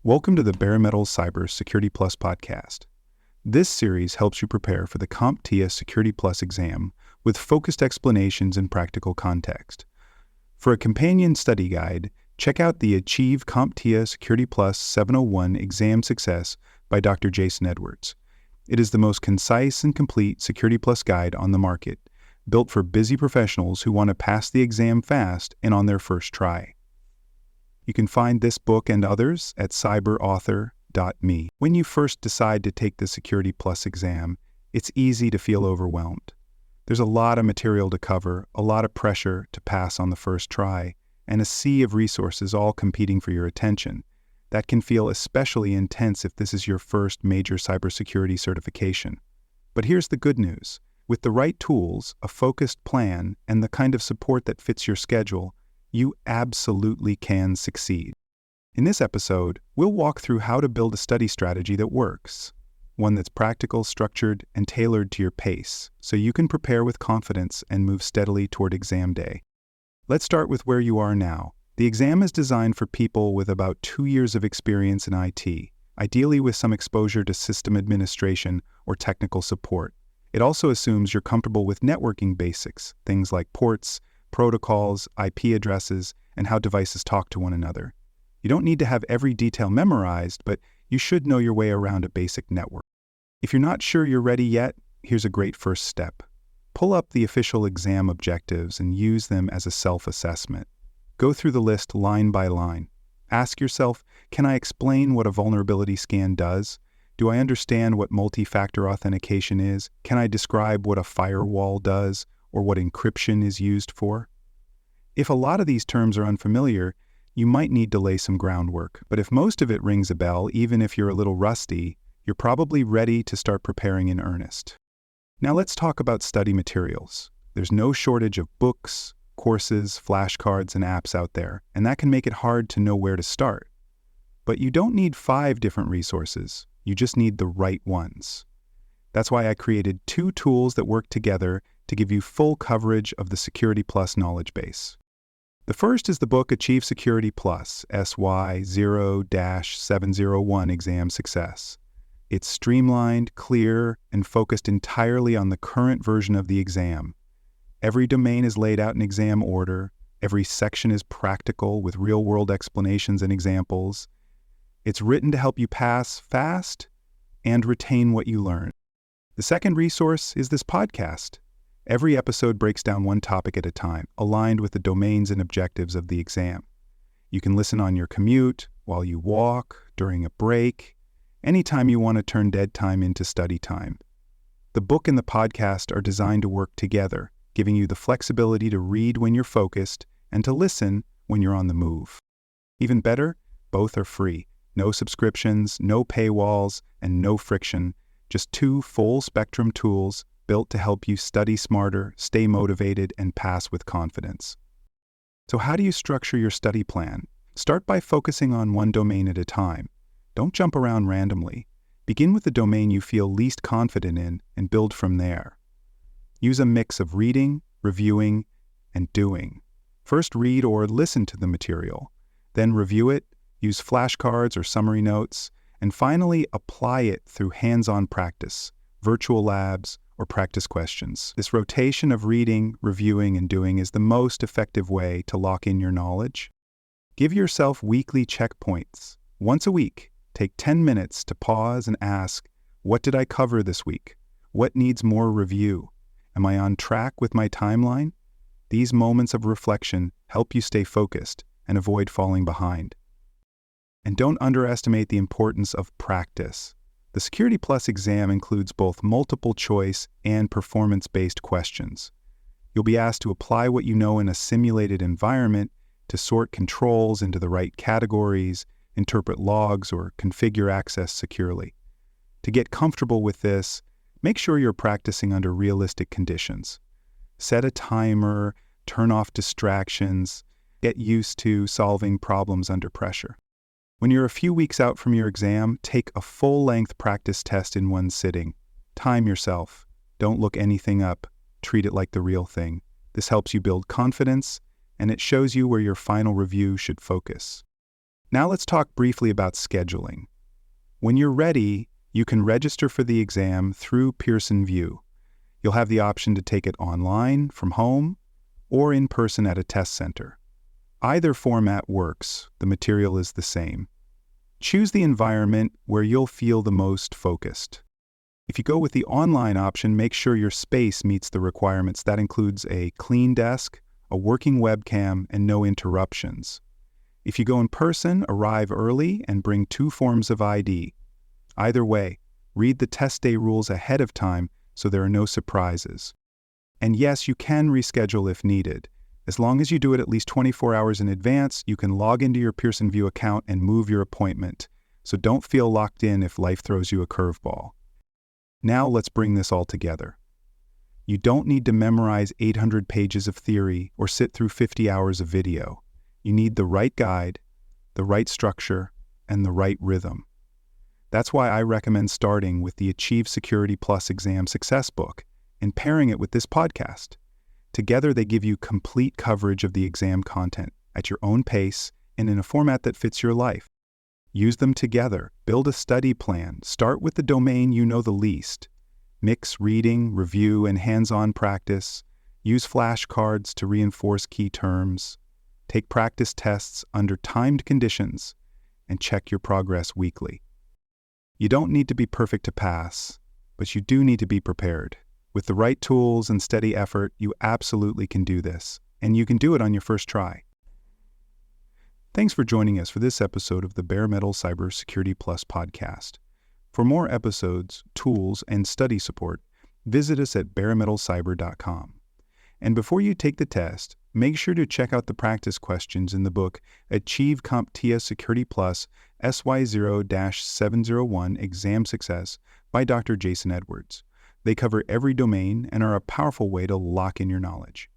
Welcome to the Bare Metal Cyber Security Plus podcast. This series helps you prepare for the CompTIA Security Plus exam with focused explanations and practical context. For a companion study guide, check out the Achieve CompTIA Security Plus 701 Exam Success by Dr. Jason Edwards. It is the most concise and complete Security Plus guide on the market, built for busy professionals who want to pass the exam fast and on their first try. You can find this book and others at cyberauthor.me. When you first decide to take the Security Plus exam, it's easy to feel overwhelmed. There's a lot of material to cover, a lot of pressure to pass on the first try, and a sea of resources all competing for your attention. That can feel especially intense if this is your first major cybersecurity certification. But here's the good news. With the right tools, a focused plan, and the kind of support that fits your schedule, you absolutely can succeed. In this episode, we'll walk through how to build a study strategy that works, one that's practical, structured, and tailored to your pace, so you can prepare with confidence and move steadily toward exam day. Let's start with where you are now. The exam is designed for people with about 2 years of experience in IT, ideally with some exposure to system administration or technical support. It also assumes you're comfortable with networking basics, things like ports, protocols, IP addresses, and how devices talk to one another. You don't need to have every detail memorized, but you should know your way around a basic network. If you're not sure you're ready yet, here's a great first step. Pull up the official exam objectives and use them as a self-assessment. Go through the list line by line. Ask yourself, can I explain what a vulnerability scan does? Do I understand what multi-factor authentication is? Can I describe what a firewall does, or what encryption is used for? If a lot of these terms are unfamiliar, you might need to lay some groundwork. But if most of it rings a bell, even if you're a little rusty, you're probably ready to start preparing in earnest. Now let's talk about study materials. There's no shortage of books, courses, flashcards, and apps out there, and that can make it hard to know where to start. But you don't need 5 different resources. You just need the right ones. That's why I created 2 tools that work together to give you full coverage of the Security Plus knowledge base. The first is the book Achieve Security Plus, SY 0-701 Exam Success. It's streamlined, clear, and focused entirely on the current version of the exam. Every domain is laid out in exam order. Every section is practical with real-world explanations and examples. It's written to help you pass fast and retain what you learn. The second resource is this podcast. Every episode breaks down one topic at a time, aligned with the domains and objectives of the exam. You can listen on your commute, while you walk, during a break, anytime you want to turn dead time into study time. The book and the podcast are designed to work together, giving you the flexibility to read when you're focused and to listen when you're on the move. Even better, both are free. No subscriptions, no paywalls, and no friction. Just 2 full-spectrum tools built to help you study smarter, stay motivated, and pass with confidence. So how do you structure your study plan? Start by focusing on one domain at a time. Don't jump around randomly. Begin with the domain you feel least confident in and build from there. Use a mix of reading, reviewing, and doing. First read or listen to the material, then review it, use flashcards or summary notes, and finally apply it through hands-on practice, virtual labs, or practice questions. This rotation of reading, reviewing, and doing is the most effective way to lock in your knowledge. Give yourself weekly checkpoints. Once a week, take 10 minutes to pause and ask, what did I cover this week? What needs more review? Am I on track with my timeline? These moments of reflection help you stay focused and avoid falling behind. And don't underestimate the importance of practice. The Security Plus exam includes both multiple choice and performance-based questions. You'll be asked to apply what you know in a simulated environment, to sort controls into the right categories, interpret logs, or configure access securely. To get comfortable with this, make sure you're practicing under realistic conditions. Set a timer, turn off distractions, get used to solving problems under pressure. When you're a few weeks out from your exam, take a full-length practice test in one sitting. Time yourself. Don't look anything up. Treat it like the real thing. This helps you build confidence, and it shows you where your final review should focus. Now let's talk briefly about scheduling. When you're ready, you can register for the exam through Pearson VUE. You'll have the option to take it online, from home, or in person at a test center. Either format works, the material is the same. Choose the environment where you'll feel the most focused. If you go with the online option, make sure your space meets the requirements. That includes a clean desk, a working webcam, and no interruptions. If you go in person, arrive early and bring 2 forms of ID. Either way, read the test day rules ahead of time so there are no surprises. And yes, you can reschedule if needed. As long as you do it at least 24 hours in advance, you can log into your Pearson VUE account and move your appointment. So don't feel locked in if life throws you a curveball. Now let's bring this all together. You don't need to memorize 800 pages of theory or sit through 50 hours of video. You need the right guide, the right structure, and the right rhythm. That's why I recommend starting with the Achieve Security Plus Exam Success Book and pairing it with this podcast. Together, they give you complete coverage of the exam content at your own pace and in a format that fits your life. Use them together. Build a study plan. Start with the domain you know the least. Mix reading, review, and hands-on practice. Use flashcards to reinforce key terms. Take practice tests under timed conditions, and check your progress weekly. You don't need to be perfect to pass, but you do need to be prepared. With the right tools and steady effort, you absolutely can do this, and you can do it on your first try. Thanks for joining us for this episode of the Bare Metal Cybersecurity Plus podcast. For more episodes, tools, and study support, visit us at baremetalcyber.com. And before you take the test, make sure to check out the practice questions in the book Achieve CompTIA Security Plus SY0-701 Exam Success by Dr. Jason Edwards. They cover every domain and are a powerful way to lock in your knowledge.